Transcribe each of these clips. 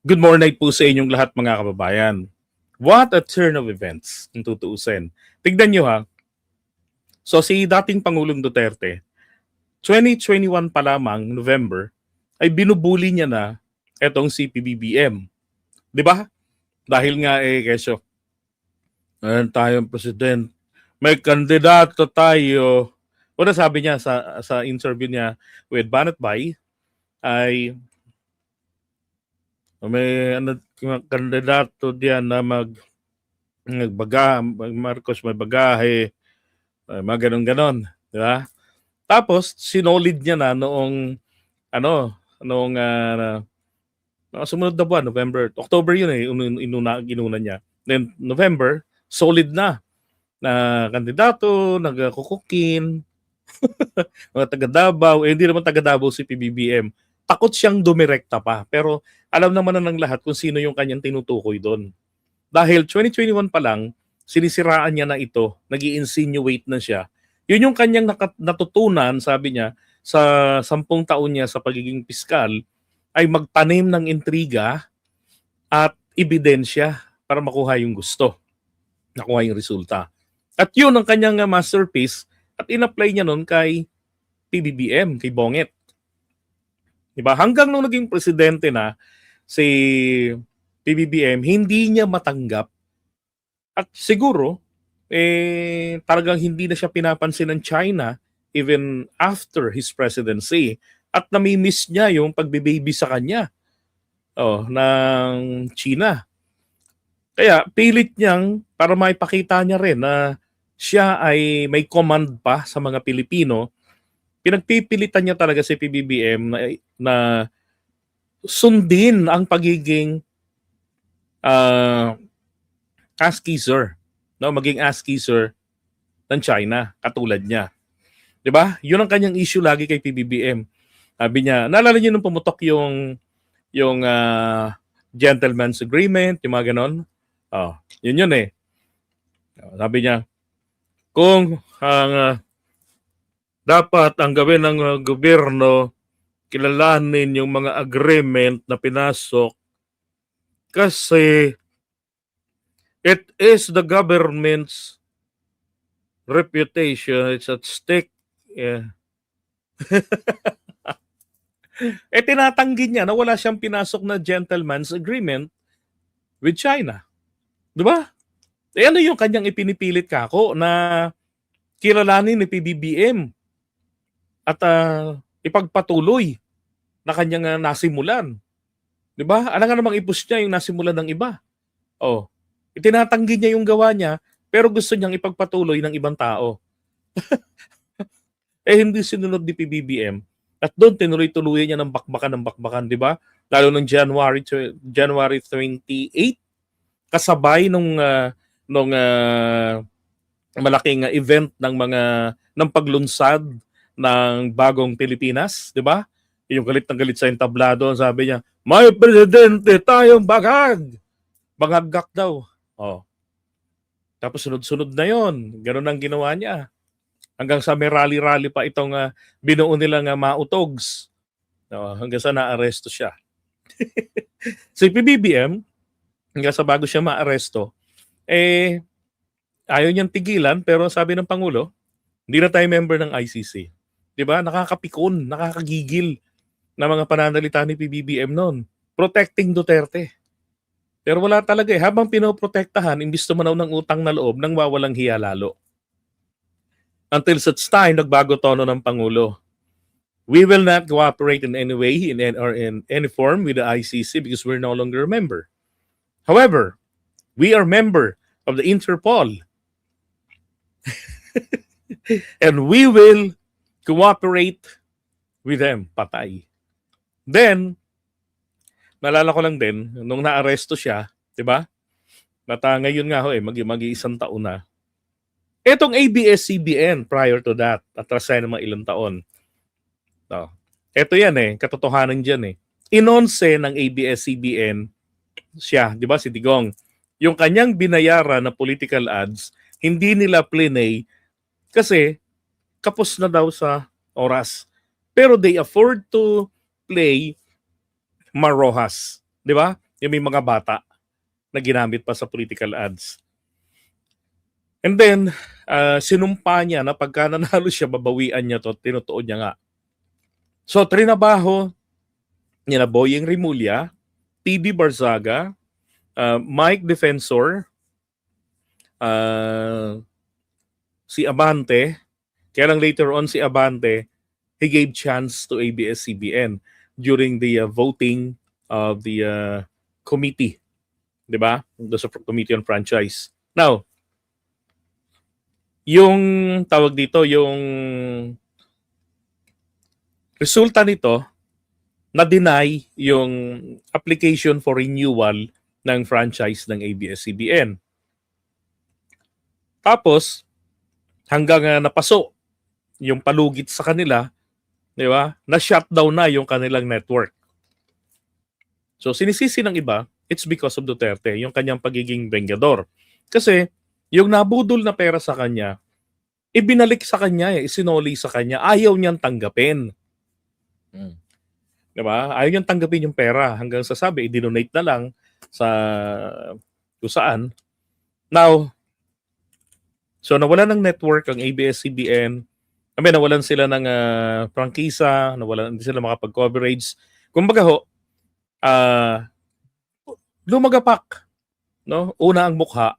Good morning po sa inyong lahat mga kababayan. What a turn of events kung tutuusin. Tignan nyo ha. So si dating Pangulong Duterte, 2021 pa lamang, November, ay binubuli niya na etong si PBBM. Di ba? Dahil nga kesyo, meron tayong president, may kandidato tayo. Una sabi niya sa interview niya with Banat Bay ay may kandidato diyan na Marcos may bagahe, mga ganon-ganon, di ba? Tapos sinolid niya na noong sumunod na buwan, October yun inuna niya. Then November, solid na kandidato, nagkukukin, mga taga Davao, hindi naman taga Davao si PBBM. Takot siyang dumirekta pa, pero alam naman na ng lahat kung sino yung kanyang tinutukoy doon. Dahil 2021 pa lang, sinisiraan niya na ito, nag-i-insinuate na siya. Yun yung kanyang natutunan, sabi niya, sa 10 taon niya sa pagiging piskal, ay magtanim ng intriga at ebidensya para makuha yung gusto, nakuha yung resulta. At yun ang kanyang masterpiece at in-apply niya nun kay PBBM, kay Bonget. Diba? Hanggang nung naging presidente na si PBBM, hindi niya matanggap at siguro talagang hindi na siya pinapansin ng China even after his presidency at nami-miss niya yung pagbe-baby sa kanya ng China. Kaya pilit niyang para maipakita niya rin na siya ay may command pa sa mga Pilipino, pinagpipilitan niya talaga si PBBM na sundin ang pagiging ass-kisser, maging ass-kisser ng China, katulad niya. 'Di ba? 'Yun ang kanyang issue lagi kay PBBM. Sabi niya, naalala niyo nung pumutok yung gentleman's agreement, yung mga ganon? Yun eh. Sabi niya, kung dapat ang gawin ng gobyerno, kilalanin yung mga agreement na pinasok kasi it is the government's reputation, it's at stake. Yeah. Tinatanggi niya na wala siyang pinasok na gentleman's agreement with China. Di ba? Ano yung kanyang ipinipilit kako na kilalanin ni PBBM at ipagpatuloy na kanyang nasimulan. Di ba? Alam nga namang i-push niya yung nasimulan ng iba. Itinatanggi niya yung gawa niya, pero gusto niyang ipagpatuloy ng ibang tao. Hindi sinunod ni PBBM. At doon tinuloy-tuloy niya ng bakbakan, di ba? Lalo ng January 28, kasabay nung malaking event ng paglunsad ng bagong Pilipinas, di ba? Yung galit na galit sa entablado, sabi niya, may presidente tayong bagag. Bagagak daw. Tapos sunod-sunod na yon. Ganun ang ginawa niya. Hanggang sa may rally-rally pa itong binuo nilang mautogs. Hanggang sa naaresto siya. Si PBBM, hanggang sa bago siya maaresto, ayaw niyang tigilan, pero sabi ng Pangulo, hindi na tayo member ng ICC. Diba? Nakakapikon, nakakagigil na mga pananalita ni PBBM noon. Protecting Duterte. Pero wala talaga eh. Habang pinoprotektahan, imbis tumanaw ng utang na loob, nang wawalang hiya lalo. Until such time, nagbago tono ng Pangulo. We will not cooperate in any way or in any form with the ICC because we're no longer a member. However, we are member of the Interpol. And we will cooperate with them. Patay. Then, naalala ko lang din, nung naaresto siya, di ba? Ngayon nga mag-iisang taon na. Etong ABS-CBN prior to that, atras na mga ilang taon. Ito yan katotohanan dyan Inonse ng ABS-CBN siya, di ba, si Digong. Yung kanyang binayaran na political ads, hindi nila plinay kasi kapos na daw sa oras. Pero they afford to play Marojas, di ba? Yung may mga bata na ginamit pa sa political ads. And then, sinumpa niya na pagka nanalo siya, babawian niya to, tinutuon niya nga. So, trinabaho niya na Boyeng Rimulya, PB Barzaga, Mike Defensor, si Abante. Kaya lang later on si Abante, he gave chance to ABS-CBN during the voting of the committee, di ba? The Committee on Franchise. Now, yung tawag dito, yung resulta nito, na-deny yung application for renewal ng franchise ng ABS-CBN. Tapos, hanggang napaso yung palugit sa kanila, di ba? Na-shutdown na yung kanilang network. So, sinisisi ng iba, it's because of Duterte, yung kanyang pagiging bengador. Kasi, yung nabudol na pera sa kanya, ibinalik sa kanya, isinoli sa kanya, ayaw niyang tanggapin. Diba? Ayaw niyang tanggapin yung pera hanggang sa sabi, i-donate na lang sa kung saan. Now, so nawalan ng network ang ABS-CBN. Nawalan sila ng prangkisa, nawalan, hindi sila makapag-coverage. Kumbaga ho, lumagapak, no? Una ang mukha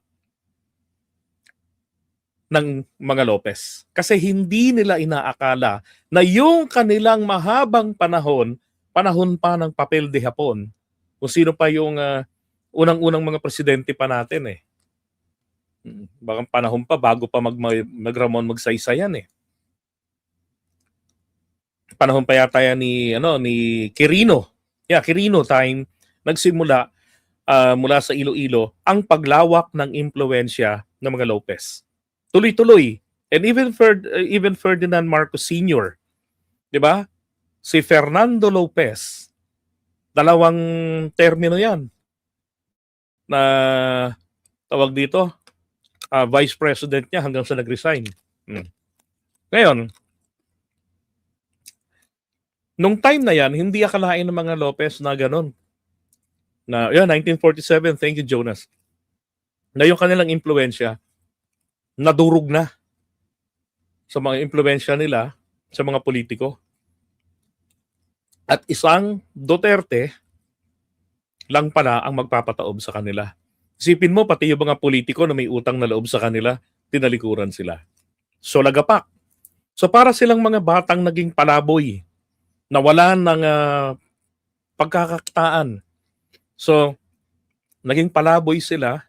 ng mga Lopez. Kasi hindi nila inaakala na yung kanilang mahabang panahon pa ng papel de Hapon, kung sino pa yung unang-unang mga presidente pa natin eh. Baka panahon pa bago pa mag-Ramon Magsaysayan eh. Panahon pa yata yan ni Quirino. Yeah, Quirino time nagsimula mula sa Iloilo ang paglawak ng impluwensya ng mga Lopez. Tuloy-tuloy. And even Ferdinand Marcos Sr., 'di ba? Si Fernando Lopez, dalawang termino 'yan. Na tawag dito, vice president niya hanggang sa nag-resign. Ngayon, nung time na yan, hindi akalain ng mga Lopez na ganun. Na, 1947, thank you Jonas. Na yung kanilang impluwensya, nadurog na sa mga impluwensya nila sa mga politiko. At isang Duterte lang pala ang magpapataob sa kanila. Isipin mo, pati yung mga politiko na may utang na loob sa kanila, tinalikuran sila. So, lagapak. So, para silang mga batang naging palaboy, nawalan ng pagkakakitaan. So, naging palaboy sila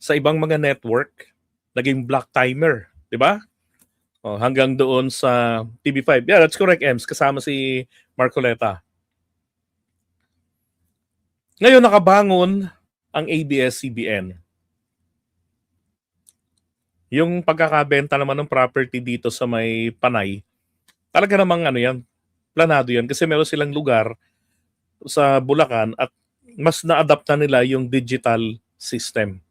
sa ibang mga network, naging black timer, di ba? Hanggang doon sa TV5. Yeah, that's correct, Ems. Kasama si Marcoleta. Ngayon nakabangon ang ABS-CBN. Yung pagkakabenta naman ng property dito sa may Panay, talaga namang planado yan. Kasi meron silang lugar sa Bulacan at mas na-adapt na nila yung digital system.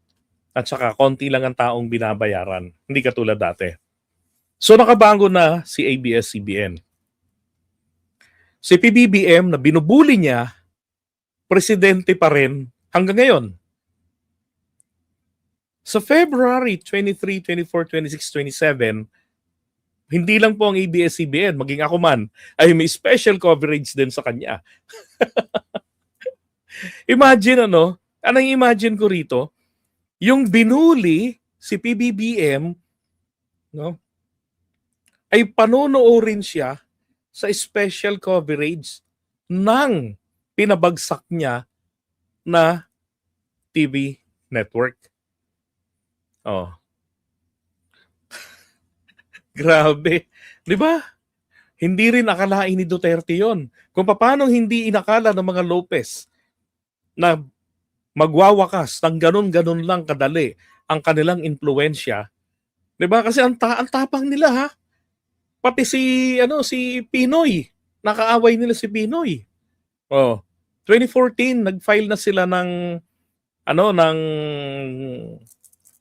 At saka konti lang ang taong binabayaran. Hindi katulad dati. So nakabango na si ABS-CBN. Si PBBM na binubuli niya, presidente pa rin hanggang ngayon. Sa February 23, 24, 26, 27, hindi lang po ang ABS-CBN, maging ako man, ay may special coverage din sa kanya. Imagine anong imagine ko rito, yung binuli si PBBM, no, ay panonoorin siya sa special coverage ng pinabagsak niya na TV network. Grabe. Di ba? Hindi rin akalain ni Duterte yon. Kung paano hindi inakala ng mga Lopez na magwawakas ng ganun-ganun lang kadali ang kanilang impluwensya. Di ba? Kasi ang tapang nila ha. Pati si Pinoy, nakaaway nila si Pinoy. 2014 nag-file na sila ng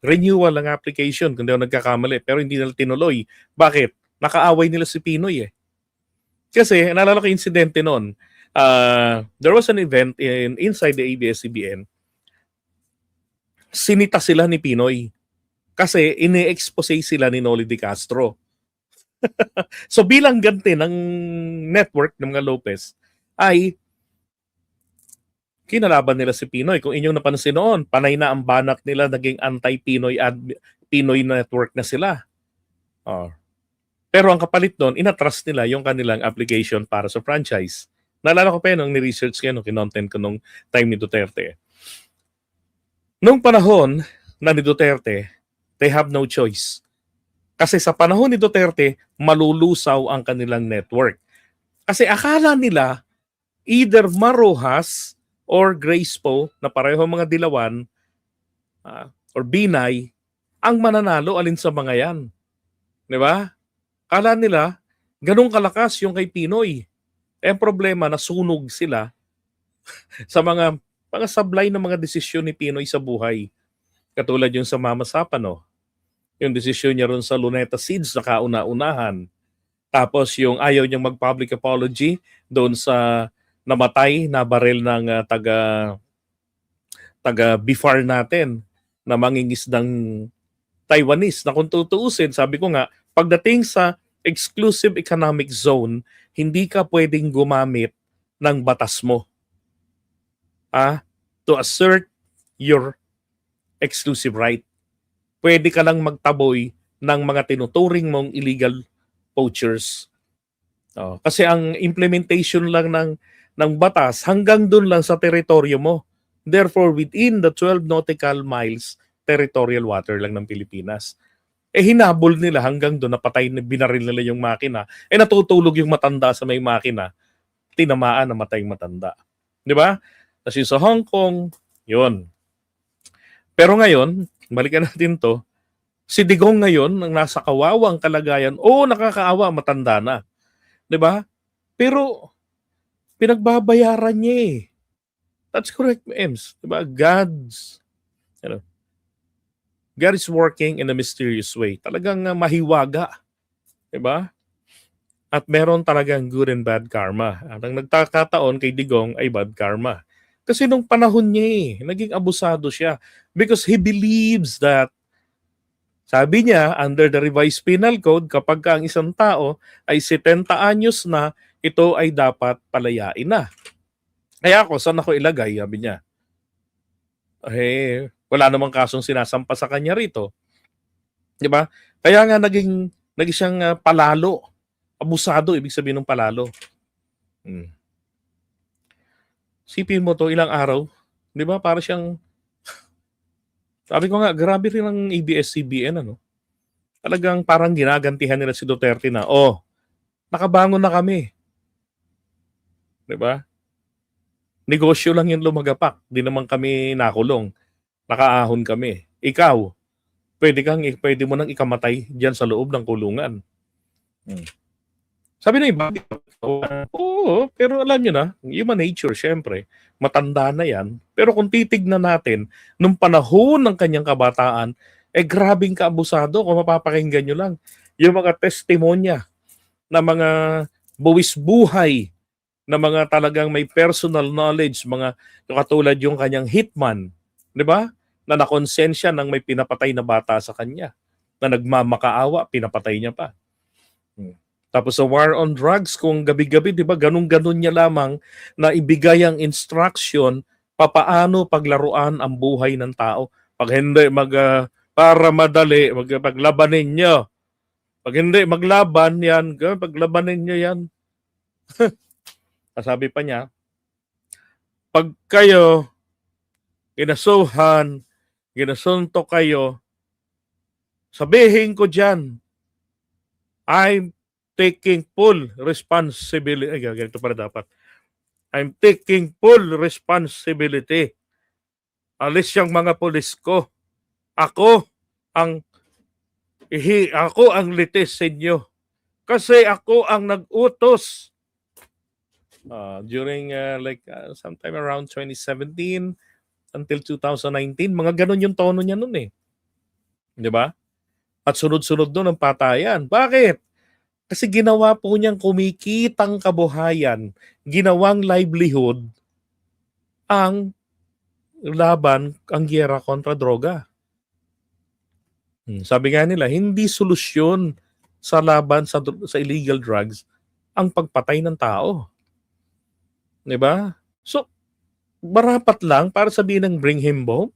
renewal ng application kung di ako nagkakamali, pero hindi nila tinuloy. Bakit? Nakaaway nila si Pinoy eh. Kasi naalala ko insidente noon, There was an event inside the ABS-CBN. Sinita sila ni Pinoy kasi ini-expose sila ni Noli De Castro. So bilang ganti ng network ng mga Lopez ay kinalaban nila si Pinoy. Kung inyong napansin noon, panay na ang banat nila, naging anti-Pinoy Pinoy network na sila. Oh. Pero ang kapalit doon, inatrust nila yung kanilang application para sa franchise. Naalala ko pa yun nung ni-research ko nung kinontent ko nung time ni Duterte. Nung panahon na ni Duterte, they have no choice. Kasi sa panahon ni Duterte, malulusaw ang kanilang network. Kasi akala nila, either Marojas or Grace Poe, na pareho mga dilawan, or Binay, ang mananalo alin sa mga yan. Di ba? Akala nila, ganun kalakas yung kay Pinoy. Eh, ang problema, nasunog sila sa mga sablay ng mga desisyon ni Pinoy sa buhay. Katulad yung sa Mama Sapano. Yung desisyon niya ron sa Luneta Seeds na kauna-unahan. Tapos yung ayaw niyang mag-public apology doon sa namatay na baril ng taga BIFAR natin na mangingisdang Taiwanese. Na kung tutuusin, sabi ko nga, pagdating sa exclusive economic zone, hindi ka pwedeng gumamit ng batas mo to assert your exclusive right. Pwede ka lang magtaboy ng mga tinuturing mong illegal poachers. Kasi ang implementation lang ng batas hanggang dun lang sa teritoryo mo. Therefore, within the 12 nautical miles, territorial water lang ng Pilipinas. Hinabol nila hanggang doon, napatay, binaril nila yung makina. Natutulog yung matanda sa may makina. Tinamaan, namatay yung matanda. Di ba? Kasi sa Hong Kong, yun. Pero ngayon, balikan natin to, si Digong ngayon, ang nasa kawawang kalagayan, nakakaawa, matanda na. Di ba? Pero, pinagbabayaran niya eh. That's correct, Ems. Di ba? God is working in a mysterious way. Talagang mahiwaga. Diba? At meron talagang good and bad karma. At ang nagkakataon kay Digong ay bad karma. Kasi nung panahon niya naging abusado siya. Because he believes that, sabi niya, under the revised penal code, kapag ang isang tao ay 70 anyos na, ito ay dapat palayain na. Kaya ako, saan ako ilagay? Sabi niya. Wala namang kasong sinasampa sa kanya rito. Di ba? Kaya nga naging siyang palalo. Abusado, ibig sabihin ng palalo. Sipin mo to, ilang araw. Di ba? Para siyang, sabi ko nga, grabe rin ang ABS-CBN, Talagang parang ginagantihan nila si Duterte na, nakabangon na kami. Di ba? Negosyo lang yung lumagapak. Di naman kami nakulong. Nakaahon kami. Ikaw, pwede mo nang ikamatay diyan sa loob ng kulungan. Sabi na iba, pero alam nyo na, human nature, syempre, matanda na yan. Pero kung titignan natin, nung panahon ng kanyang kabataan, grabing kaabusado. Kung mapapakinggan nyo lang, yung mga testimonya na mga buwis buhay, na mga talagang may personal knowledge, mga katulad yung kanyang hitman, di ba? Na nakonsensya ng may pinapatay na bata sa kanya, na nagmamakaawa, pinapatay niya pa. Tapos sa war on drugs, kung gabi-gabi, di ba, ganun-ganun niya lamang na ibigay ang instruction papaano paglaruan ang buhay ng tao. Pag hindi para madali, paglabanin niyo. Pag hindi maglaban yan, paglabanin niyo yan. Sabi pa niya, pag kayo ginasuhan, ginasunto kayo, sabihin ko dyan, I'm taking full responsibility. Ganito para dapat. I'm taking full responsibility. Alis yung mga pulis ko. Ako ang litis sa inyo. Kasi ako ang nag-utos. During sometime around 2017 until 2019, mga ganun yung tono niya noon eh. Di ba? At sunod-sunod doon ang patayan. Bakit? Kasi ginawa po niyang kumikitang kabuhayan, ginawang livelihood ang laban, ang giyera kontra droga. Sabi nga nila, hindi solusyon sa laban sa illegal drugs ang pagpatay ng tao. 'Di ba? So, marapat lang para sabihin ng bring him home.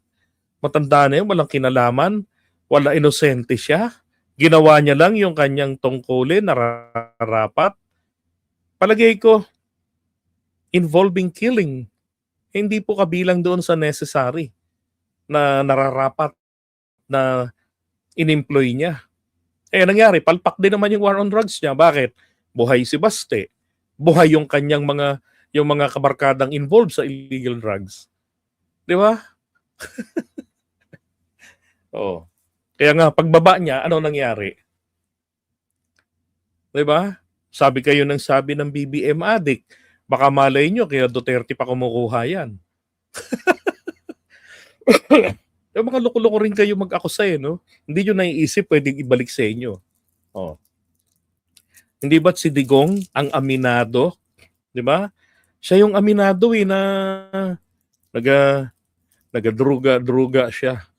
Matanda na yun, walang kinalaman, wala, inosente siya. Ginawa niya lang yung kanyang tungkulin, nararapat. Palagay ko, involving killing, hindi po kabilang doon sa necessary na nararapat na in-employ niya. Nangyari, palpak din naman yung war on drugs niya. Bakit? Buhay si Baste. Buhay yung kanyang yung mga kabarkadang involved sa illegal drugs. Di ba? Oo. Kaya nga, pagbaba niya, ano nangyari? Di ba? Sabi kayo ng sabi ng BBM addict. Baka malay nyo, kaya Duterte pa kumukuha yan. Yung mga loko-loko rin kayo mag-akusa no? Hindi nyo naiisip, pwedeng ibalik sa inyo. Oh. Hindi ba't si Digong ang aminado? Di ba? Siya yung aminado na nagadruga siya.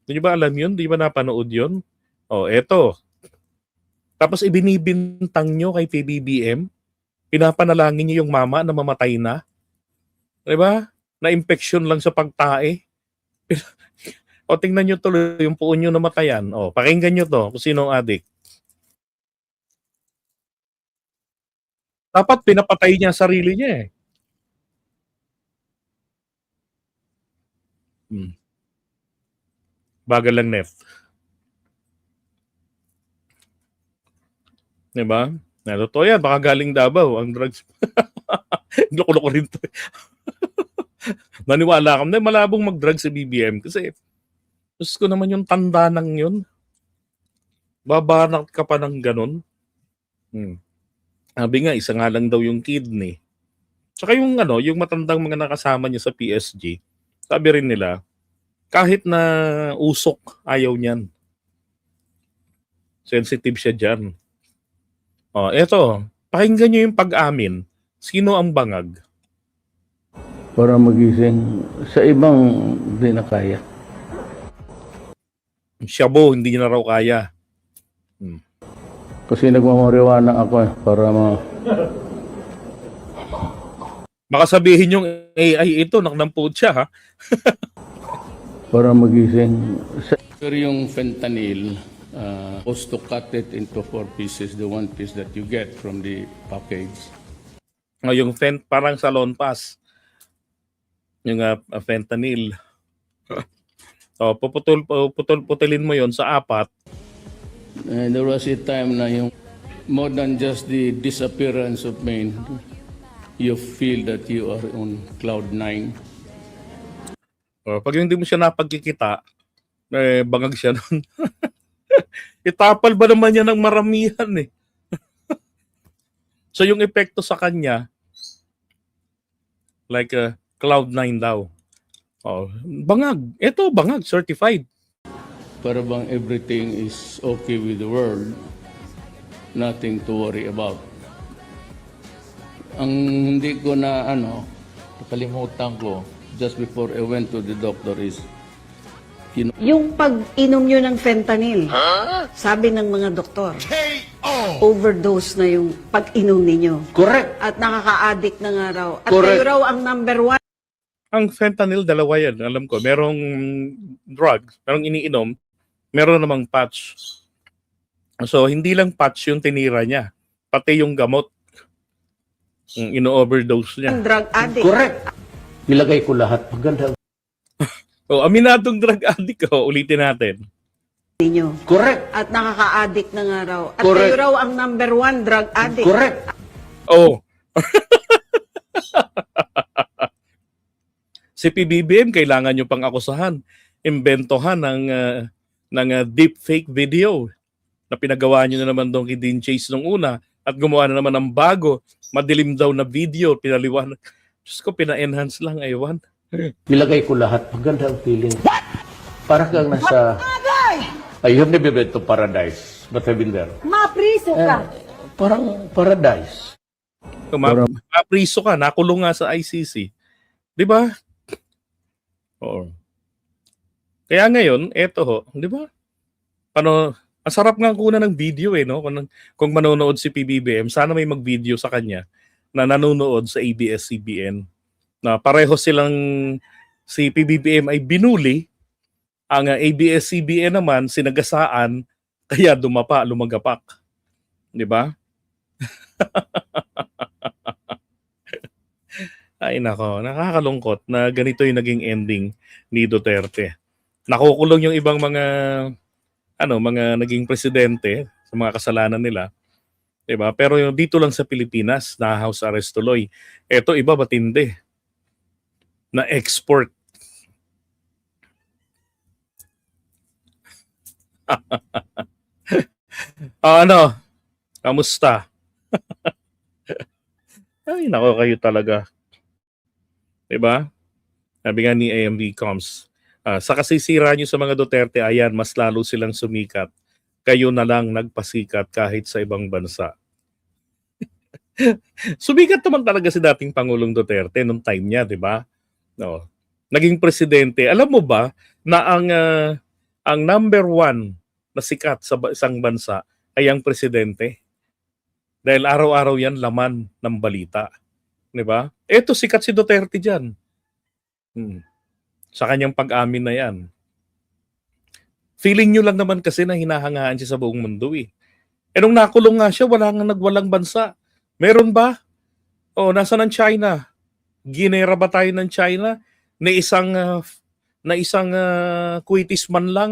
Hindi ba alam yun? Di ba napanood yun? Eto. Tapos ibinibintang nyo kay PBBM, pinapanalangin niyo yung mama na mamatay na. Di ba? Na-infection lang sa pagtae. Tingnan nyo tuloy yung puon nyo namatayan. Pakinggan nyo to kung sino ang addict. Dapat pinapatay niya sarili niya eh. Bagal lang Nef. Diba? Totoo yan, baka galing Davao ang drugs. Loko-loko rin to. Naniwala ka na malabong mag-drugs sa BBM kasi gusto ko naman yung tanda ng yun. Babanat ka pa ng ganun. Sabi nga, isa nga lang daw yung kidney. Tsaka yung yung matandang mga nakasama niya sa PSG, sabi rin nila, kahit na usok, ayaw niyan. Sensitive siya dyan. Eto, pakinggan niyo yung pag-amin. Sino ang bangag? Para magising. Sa ibang di na kaya. Shabu, hindi niya na raw kaya. Kasi nagmamariwana ako para Baka sabihin yung AI ito, naknampod siya ha. para magising. Pero yung fentanyl, supposed to cut it into 4 pieces, the 1 piece that you get from the package. Yung parang salon pass. Yung fentanyl. Putulin mo yon sa 4. There was a time na yung more than just the disappearance of Maine, you feel that you are on cloud 9. Pag hindi mo siya napagkikita, bangag siya nun. Itapal ba naman niya ng maramihan eh. So yung epekto sa kanya, like cloud 9 daw. Bangag. Ito, bangag. Certified. Para bang everything is okay with the world, nothing to worry about. Ang hindi ko na nakalimutan ko just before I went to the doctor is yung pag-inom nyo ng fentanyl, sabi ng mga doktor, overdose na yung pag-inom ninyo. correct. At nakaka-addict na nga raw. At Correct. kayo raw ang number 1. Ang fentanyl, dalawa yan. Alam ko, merong drugs, merong iniinom, meron namang patch. So, hindi lang patch yung tinira niya. Pati yung gamot. Ino-overdose niya. Drug addict. Correct. Nilagay ko lahat. Maganda. Aminadong drug addict. Ulitin natin. Ninyo. Correct. At nakaka-addict na nga raw. At Correct. kayo raw ang number 1 drug addict. Correct. Si PBBM, kailangan nyo pang akusahan. Imbentohan ng deep fake video na pinagawa nyo na naman doon kay Dean Chase nung una at gumawa na naman ng bago, madilim daw na video, pinaliwanag. Diyos ko, pina-enhance lang, aywan. Nilagay ko lahat. Maganda ang feeling. Para kang nasa... I have never been to paradise, but I've been there. Mapriso ka. parang paradise. Mapriso ka, nakulong nga sa ICC. 'Di ba? Oo. Kaya ngayon, eto ho, 'di ba? Ang sarap nga kunan ng video no? Kung manonood si PBBM, sana may mag-video sa kanya na nanonood sa ABS-CBN na pareho silang si PBBM ay binuli, ang ABS-CBN naman sinagasaan kaya lumagapak. 'Di ba? Ay nako, nakakalungkot na ganito yung naging ending ni Duterte. Nakukulong yung ibang mga naging presidente sa mga kasalanan nila, 'di ba? Pero yung dito lang sa Pilipinas, na house arrest tuloy. Eto iba matindi. Na export. Ano? Kamusta? Ay nako, kayo talaga. 'Di ba? Sabi nga ni AMD Coms, sa kasisira nyo sa mga Duterte, ayan, mas lalo silang sumikat. Kayo na lang nagpasikat kahit sa ibang bansa. Sumikat naman talaga si dating Pangulong Duterte nung time niya, 'di ba? No. Naging presidente. Alam mo ba na ang number one na sikat sa isang bansa ay ang presidente? Dahil araw-araw yan laman ng balita. 'Di ba? Eto, sikat si Duterte diyan. Sa kanyang pag-amin na yan. Feeling nyo lang naman kasi na hinahangaan siya sa buong mundo eh. Nung nakulong nga siya, wala nga nagwalang bansa. Meron ba? Nasa ng China? Ginera ba tayo ng China? Na isang kuitis man lang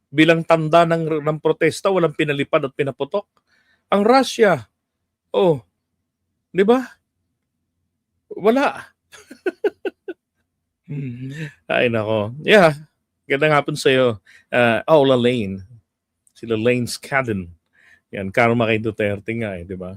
bilang tanda ng protesta, walang pinalipad at pinaputok. Ang Russia, di ba? Wala. Ay nako. Yeah. Gandang hapon sa iyo. Lane. Sila Lane Scadden. Yan, karma kay Duterte nga di ba?